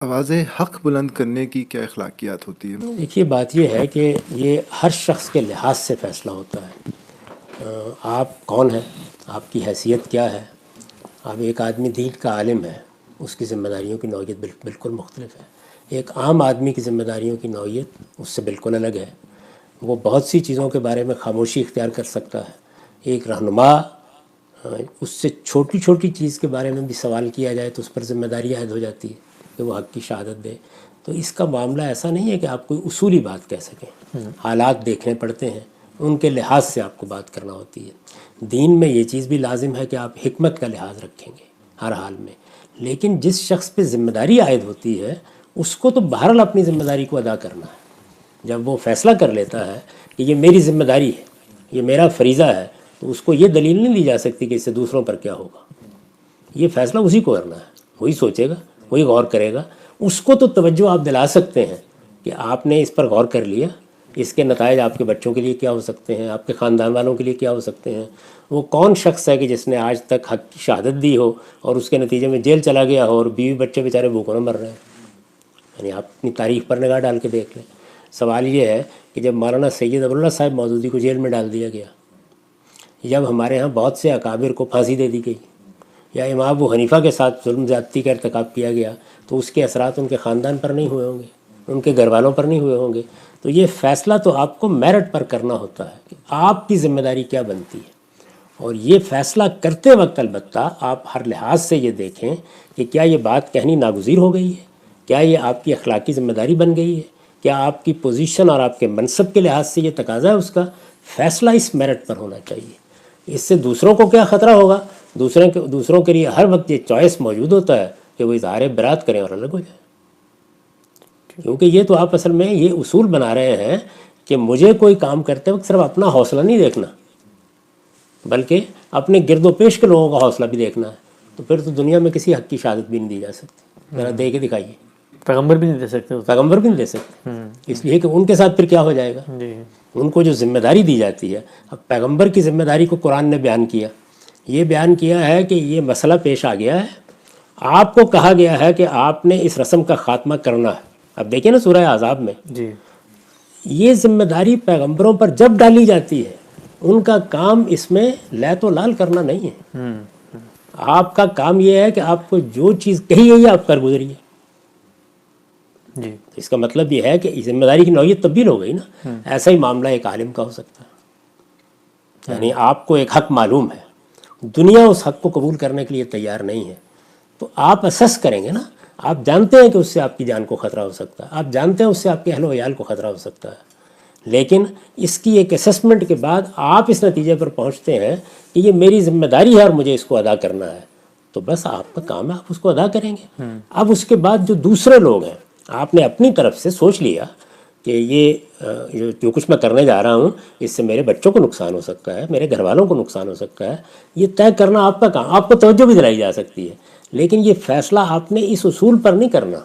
آواز حق بلند کرنے کی کیا اخلاقیات ہوتی ہیں؟ دیکھیے بات یہ ہے کہ یہ ہر شخص کے لحاظ سے فیصلہ ہوتا ہے۔ آپ کون ہیں، آپ کی حیثیت کیا ہے؟ آپ ایک آدمی دین کا عالم ہے، اس کی ذمہ داریوں کی نوعیت بالکل مختلف ہے۔ ایک عام آدمی کی ذمہ داریوں کی نوعیت اس سے بالکل الگ ہے۔ وہ بہت سی چیزوں کے بارے میں خاموشی اختیار کر سکتا ہے۔ ایک رہنما اس سے چھوٹی چھوٹی چیز کے بارے میں بھی سوال کیا جائے تو اس پر ذمہ داری عائد ہو جاتی ہے کہ وہ حق کی شہادت دے۔ تو اس کا معاملہ ایسا نہیں ہے کہ آپ کوئی اصولی بات کہہ سکیں، حالات دیکھنے پڑتے ہیں، ان کے لحاظ سے آپ کو بات کرنا ہوتی ہے۔ دین میں یہ چیز بھی لازم ہے کہ آپ حکمت کا لحاظ رکھیں گے ہر حال میں، لیکن جس شخص پہ ذمہ داری عائد ہوتی ہے اس کو تو بہرحال اپنی ذمہ داری کو ادا کرنا ہے۔ جب وہ فیصلہ کر لیتا ہے کہ یہ میری ذمہ داری ہے، یہ میرا فریضہ ہے، تو اس کو یہ دلیل نہیں دی جا سکتی کہ اس سے دوسروں پر کیا ہوگا۔ یہ فیصلہ اسی کو کرنا ہے، وہی سوچے گا، وہی غور کرے گا۔ اس کو تو توجہ آپ دلا سکتے ہیں کہ آپ نے اس پر غور کر لیا، اس کے نتائج آپ کے بچوں کے لیے کیا ہو سکتے ہیں، آپ کے خاندان والوں کے لیے کیا ہو سکتے ہیں۔ وہ کون شخص ہے کہ جس نے آج تک حق کی شہادت دی ہو اور اس کے نتیجے میں جیل چلا گیا ہو اور بیوی بچے بیچارے بھوکوں نہ مر رہے ہیں؟ یعنی آپ اپنی تاریخ پر نگاہ ڈال کے دیکھ لیں۔ سوال یہ ہے کہ جب مولانا سید ابواللہ صاحب مودودی کو جیل میں ڈال دیا گیا، جب ہمارے ہاں بہت سے اکابر کو پھانسی دے دی گئی، یا امام ابو حنیفہ کے ساتھ ظلم زیادتی کا ارتکاب کیا گیا، تو اس کے اثرات ان کے خاندان پر نہیں ہوئے ہوں گے، ان کے گھر والوں پر نہیں ہوئے ہوں گے۔ تو یہ فیصلہ تو آپ کو میرٹ پر کرنا ہوتا ہے کہ آپ کی ذمہ داری کیا بنتی ہے، اور یہ فیصلہ کرتے وقت البتہ آپ ہر لحاظ سے یہ دیکھیں کہ کیا یہ بات کہنی ناگزیر ہو گئی ہے، کیا یہ آپ کی اخلاقی ذمہ داری بن گئی ہے، کیا آپ کی پوزیشن اور آپ کے منصب کے لحاظ سے یہ تقاضا ہے اس کا۔ فیصلہ اس میرٹ پر ہونا چاہیے۔ اس سے دوسروں کو کیا خطرہ ہوگا؟ دوسروں کے لیے ہر وقت یہ چوائس موجود ہوتا ہے کہ وہ اظہار برات کریں اور الگ ہو جائیں، کیونکہ یہ تو آپ اصل میں یہ اصول بنا رہے ہیں کہ مجھے کوئی کام کرتے وقت صرف اپنا حوصلہ نہیں دیکھنا، بلکہ اپنے گرد و پیش کے لوگوں کا حوصلہ بھی دیکھنا ہے۔ تو پھر تو دنیا میں کسی حق کی شہادت بھی نہیں دی جا سکتی۔ ذرا دے کے دکھائیے۔ پیغمبر بھی نہیں دے سکتے اس پیغمبر بھی نہیں دے سکتے، اس لیے کہ ان کے ساتھ پھر کیا ہو جائے گا۔ جی ان کو جو ذمہ داری دی جاتی ہے، اب پیغمبر کی ذمہ داری کو قرآن نے بیان کیا، یہ بیان کیا ہے کہ یہ مسئلہ پیش آ گیا ہے، آپ کو کہا گیا ہے کہ آپ نے اس رسم کا خاتمہ کرنا ہے۔ اب دیکھیں نا سورہ احزاب میں جی یہ ذمہ داری پیغمبروں پر جب ڈالی جاتی ہے، ان کا کام اس میں لیت و لال کرنا نہیں ہے۔ آپ کا کام یہ ہے کہ آپ کو جو چیز کہی گئی ہے آپ کر گزریے۔ جی اس کا مطلب یہ ہے کہ ذمہ داری کی نوعیت تبدیل ہو گئی نا۔ ایسا ہی معاملہ ایک عالم کا ہو سکتا ہے، یعنی آپ کو ایک حق معلوم ہے، دنیا اس حق کو قبول کرنے کے لیے تیار نہیں ہے، تو آپ اسس کریں گے نا۔ آپ جانتے ہیں کہ اس سے آپ کی جان کو خطرہ ہو سکتا ہے، آپ جانتے ہیں اس سے آپ کے اہل و عیال کو خطرہ ہو سکتا ہے، لیکن اس کی ایک اسسمنٹ کے بعد آپ اس نتیجے پر پہنچتے ہیں کہ یہ میری ذمہ داری ہے اور مجھے اس کو ادا کرنا ہے، تو بس آپ کا کام ہے، آپ اس کو ادا کریں گے۔ اب اس کے بعد جو دوسرے لوگ ہیں، آپ نے اپنی طرف سے سوچ لیا کہ یہ جو کچھ میں کرنے جا رہا ہوں اس سے میرے بچوں کو نقصان ہو سکتا ہے، میرے گھر والوں کو نقصان ہو سکتا ہے، یہ طے کرنا آپ کا کام۔ آپ کو توجہ بھی دلائی جا سکتی ہے، لیکن یہ فیصلہ آپ نے اس اصول پر نہیں کرنا۔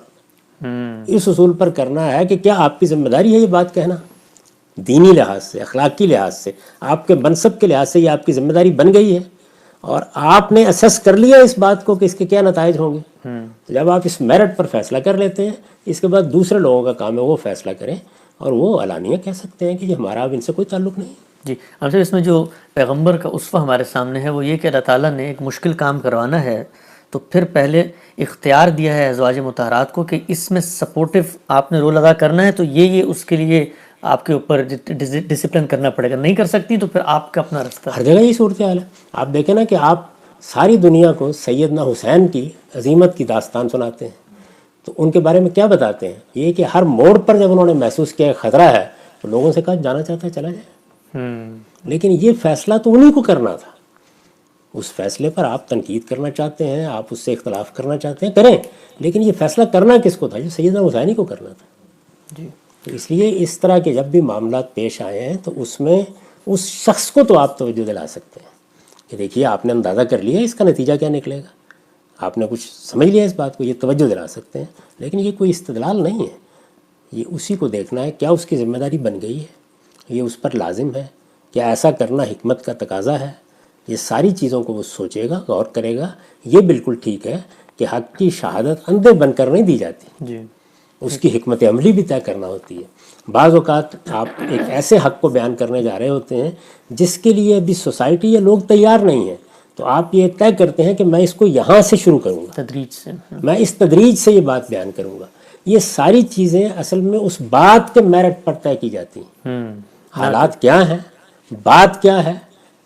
اس اصول پر کرنا ہے کہ کیا آپ کی ذمہ داری ہے یہ بات کہنا، دینی لحاظ سے، اخلاقی لحاظ سے، آپ کے منصب کے لحاظ سے یہ آپ کی ذمہ داری بن گئی ہے، اور آپ نے اسس کر لیا اس بات کو کہ اس کے کیا نتائج ہوں گے۔ جب آپ اس میرٹ پر فیصلہ کر لیتے ہیں، اس کے بعد دوسرے لوگوں کا کام ہے وہ فیصلہ کریں، اور وہ علانیہ کہہ سکتے ہیں کہ یہ ہمارا اب ان سے کوئی تعلق نہیں۔ جی اب سر، اس میں جو پیغمبر کا اسوہ ہمارے سامنے ہے وہ یہ کہ اللہ تعالیٰ نے ایک مشکل کام کروانا ہے تو پھر پہلے اختیار دیا ہے ازواج مطہرات کو کہ اس میں سپورٹو آپ نے رول ادا کرنا ہے، تو یہ اس کے لیے آپ کے اوپر ڈسپلن کرنا پڑے گا، نہیں کر سکتی تو پھر آپ کا اپنا رستہ۔ ہر جگہ یہ صورتحال ہے۔ آپ دیکھیں نا کہ آپ ساری دنیا کو سیدنا حسین کی عظیمت کی داستان سناتے ہیں، تو ان کے بارے میں کیا بتاتے ہیں؟ یہ کہ ہر موڑ پر جب انہوں نے محسوس کیا خطرہ ہے تو لوگوں سے کہا جانا چاہتا ہے چلا جائے، لیکن یہ فیصلہ تو انہی کو کرنا تھا۔ اس فیصلے پر آپ تنقید کرنا چاہتے ہیں، آپ اس سے اختلاف کرنا چاہتے ہیں، کریں، لیکن یہ فیصلہ کرنا کس کو تھا؟ یہ سیدنا حسین ہی کو کرنا تھا۔ جی تو اس لیے اس طرح کے جب بھی معاملات پیش آئے ہیں تو اس میں اس شخص کو تو آپ توجہ دلا سکتے ہیں کہ دیکھیے آپ نے اندازہ کر لیا اس کا نتیجہ کیا نکلے گا، آپ نے کچھ سمجھ لیا اس بات کو، یہ توجہ دلا سکتے ہیں، لیکن یہ کوئی استدلال نہیں ہے۔ یہ اسی کو دیکھنا ہے کیا اس کی ذمہ داری بن گئی ہے، یہ اس پر لازم ہے، کیا ایسا کرنا حکمت کا تقاضا ہے۔ یہ ساری چیزوں کو وہ سوچے گا، غور کرے گا۔ یہ بالکل ٹھیک ہے کہ حق کی شہادت اندھے بن کر نہیں دی جاتی، جی اس کی حکمت عملی بھی طے کرنا ہوتی ہے۔ بعض اوقات آپ ایک ایسے حق کو بیان کرنے جا رہے ہوتے ہیں جس کے لیے ابھی سوسائٹی یا لوگ تیار نہیں ہیں، تو آپ یہ طے کرتے ہیں کہ میں اس کو یہاں سے شروع کروں گا، تدریج سے۔ میں اس تدریج سے یہ بات بیان کروں گا۔ یہ ساری چیزیں اصل میں اس بات کے میرٹ پر طے کی جاتی ہیں، حالات کیا ہیں، بات کیا ہے،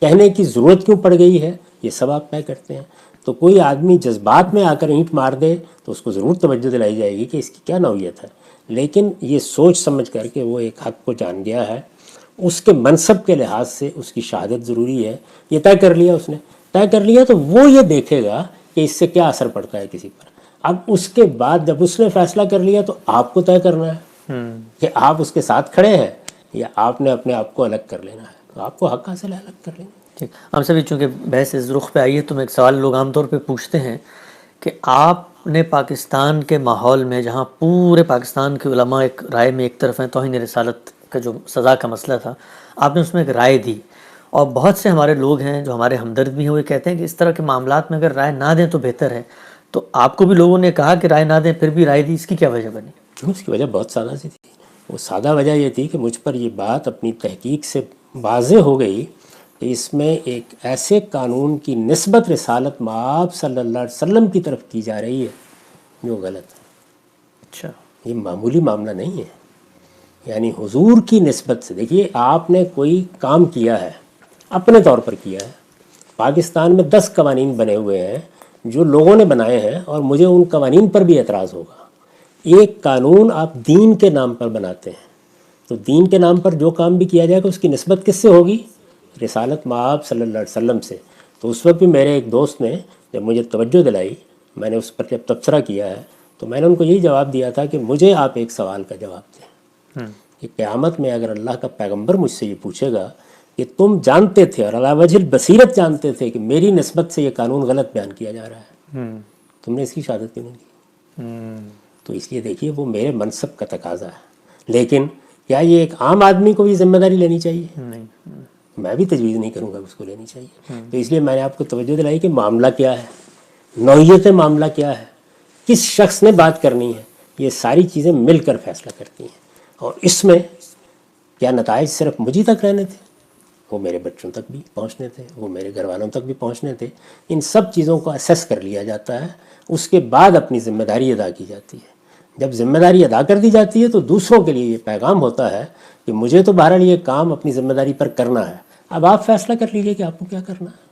کہنے کی ضرورت کیوں پڑ گئی ہے، یہ سب آپ طے کرتے ہیں۔ تو کوئی آدمی جذبات میں آ کر اینٹ مار دے تو اس کو ضرور توجہ دلائی جائے گی کہ اس کی کیا نوعیت ہے، لیکن یہ سوچ سمجھ کر کے وہ ایک حق کو جان گیا ہے، اس کے منصب کے لحاظ سے اس کی شہادت ضروری ہے، یہ طے کر لیا، اس نے طے کر لیا، تو وہ یہ دیکھے گا کہ اس سے کیا اثر پڑتا ہے کسی پر۔ اب اس کے بعد جب اس نے فیصلہ کر لیا تو آپ کو طے کرنا ہے کہ آپ اس کے ساتھ کھڑے ہیں یا آپ نے اپنے آپ کو الگ کر لینا ہے، تو آپ کو حق حاصل ہے الگ کر لینا۔ ٹھیک، ہم سبھی چونکہ بحث اس رخ پہ آئی ہے تو میں ایک سوال لوگ عام طور پہ پوچھتے ہیں کہ آپ نے پاکستان کے ماحول میں جہاں پورے پاکستان کے علماء ایک رائے میں ایک طرف ہیں، توہین رسالت کا جو سزا کا مسئلہ تھا، آپ نے اس میں ایک رائے دی، اور بہت سے ہمارے لوگ ہیں جو ہمارے ہمدرد بھی ہیں، وہ کہتے ہیں کہ اس طرح کے معاملات میں اگر رائے نہ دیں تو بہتر ہے، تو آپ کو بھی لوگوں نے کہا کہ رائے نہ دیں پھر بھی رائے دی، اس کی کیا وجہ بنی؟ اس کی وجہ بہت سادہ سی تھی، وہ سادہ وجہ یہ تھی کہ مجھ پر یہ بات اپنی تحقیق سے واضح ہو گئی کہ اس میں ایک ایسے قانون کی نسبت رسالت مآب صلی اللہ علیہ وسلم کی طرف کی جا رہی ہے جو غلط ہے۔ اچھا، یہ معمولی معاملہ نہیں ہے، یعنی حضور کی نسبت سے دیکھیے، آپ نے کوئی کام کیا ہے، اپنے طور پر کیا ہے، پاکستان میں 10 قوانین بنے ہوئے ہیں جو لوگوں نے بنائے ہیں اور مجھے ان قوانین پر بھی اعتراض ہوگا۔ ایک قانون آپ دین کے نام پر بناتے ہیں، تو دین کے نام پر جو کام بھی کیا جائے گا اس کی نسبت کس سے ہوگی؟ رسالت مآب صلی اللہ علیہ وسلم سے۔ تو اس وقت بھی میرے ایک دوست نے جب مجھے توجہ دلائی، میں نے اس پر جب تبصرہ کیا ہے تو میں نے ان کو یہی جواب دیا تھا کہ مجھے آپ ایک سوال کا جواب دیں کہ قیامت میں اگر اللہ کا پیغمبر مجھ سے یہ پوچھے گا کہ تم جانتے تھے اور علی وجہ البصیرت جانتے تھے کہ میری نسبت سے یہ قانون غلط بیان کیا جا رہا ہے، تم نے اس کی شہادت کیوں نہیں کی؟ تو اس لیے دیکھیے وہ میرے منصب کا تقاضا ہے، لیکن کیا یہ ایک عام آدمی کو بھی ذمہ داری لینی چاہیے؟ نہیں، میں بھی تجویز نہیں کروں گا اس کو لینی چاہیے۔ تو اس لیے میں نے آپ کو توجہ دلائی کہ معاملہ کیا ہے، نوعیت معاملہ کیا ہے، کس شخص نے بات کرنی ہے، یہ ساری چیزیں مل کر فیصلہ کرتی ہیں، اور اس میں کیا نتائج صرف مجھے تک رہنے تھے، وہ میرے بچوں تک بھی پہنچنے تھے، وہ میرے گھر والوں تک بھی پہنچنے تھے۔ ان سب چیزوں کو اسیس کر لیا جاتا ہے، اس کے بعد اپنی ذمہ داری ادا کی جاتی ہے۔ جب ذمہ داری ادا کر دی جاتی ہے تو دوسروں کے لیے یہ پیغام ہوتا ہے کہ مجھے تو بہرحال یہ کام اپنی ذمہ داری پر کرنا ہے، اب آپ فیصلہ کر لیجئے کہ آپ کو کیا کرنا ہے۔